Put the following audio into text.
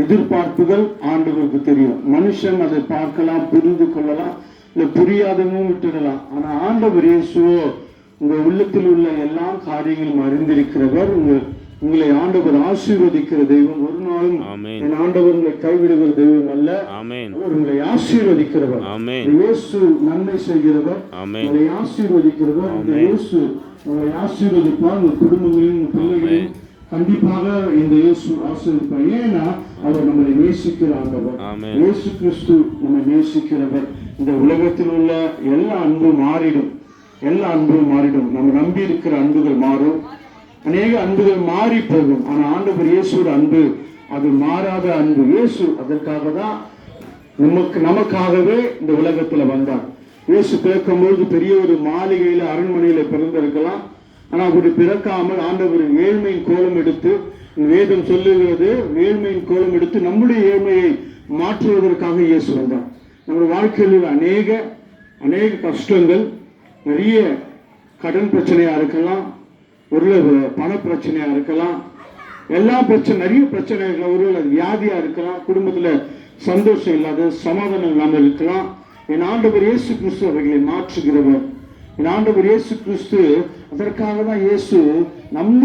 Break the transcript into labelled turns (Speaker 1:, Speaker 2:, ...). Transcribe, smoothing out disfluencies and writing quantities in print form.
Speaker 1: எதிர்பார்ப்புகள் ஆண்டவருக்கு தெரியும். மனுஷன் அதை பார்க்கலாம், புரிந்து கொள்ளலாம், இல்லை புரியாதவும் விட்டுடலாம். ஆனா ஆண்டவர் இயேசுவோ உங்க உள்ளத்தில் உள்ள எல்லா காரியங்களும் அறிந்திருக்கிறவர். உங்களை ஆண்டவர் ஆசீர்வதிக்கிற தெய்வம். ஒரு நாளும் என் ஆண்டவர் உங்களை கைவிடுகிற தெய்வம் அல்ல. அவர் உங்களை ஆசீர்வதிக்கிறவர். இயேசு நன்மை செய்கிறவர், உங்களை ஆசீர்வதிக்கிறவர். இந்த இயேசு உங்களை ஆசீர்வதிப்பார். உங்க குடும்பங்களையும் பிள்ளைகளையும் கண்டிப்பாக இந்த இயேசு ஆசீர்வதிப்பார். ஏன்னா அவர் நம்மளை நேசிக்கிற ஆண்டவர். இயேசு கிறிஸ்து நம்மை நேசிக்கிறவர். இந்த உலகத்தில் உள்ள எல்லா அன்பும் மாறிடும், எல்லா அன்பும் மாறிடும். நம்ம நம்பி இருக்கிற அன்புகள் மாறும், அநேக அன்புகள் மாறி போகும். ஆனா ஆண்டவர் இயேசுவோட அன்பு அது மாறாத அன்பு. இயேசு அதற்காக தான் நமக்காகவே இந்த உலகத்துல வந்தார். இயேசு பிறக்கும்போது பெரிய ஒரு மாளிகையில, அரண்மனையில பிறந்திருக்கலாம். ஆனா அப்படி பிறக்காமல் ஆண்டவர் ஏழ்மையின் கோலம் எடுத்து, வேதம் சொல்லுகிறது, ஏழ்மையின் கோலம் எடுத்து நம்முடைய ஏழ்மையை மாற்றுவதற்காக இயேசு வந்தார். நம்முடைய வாழ்க்கையில் அநேக கஷ்டங்கள், நிறைய கடன் பிரச்சனையா இருக்கலாம், ஒரு பண பிரச்சனையா இருக்கலாம், எல்லா பிரச்சனை, நிறைய பிரச்சனைகள், ஒரு வியாதியா இருக்கலாம், குடும்பத்துல சந்தோஷம் இல்லாத, சமாதானம் இல்லாமல் இருக்கலாம். என் ஆண்டவர் இயேசு கிறிஸ்து அவர்களை மாற்றுகிறவர். என் ஆண்டவர் இயேசு கிறிஸ்து அதற்காக தான் இயேசு நம்ம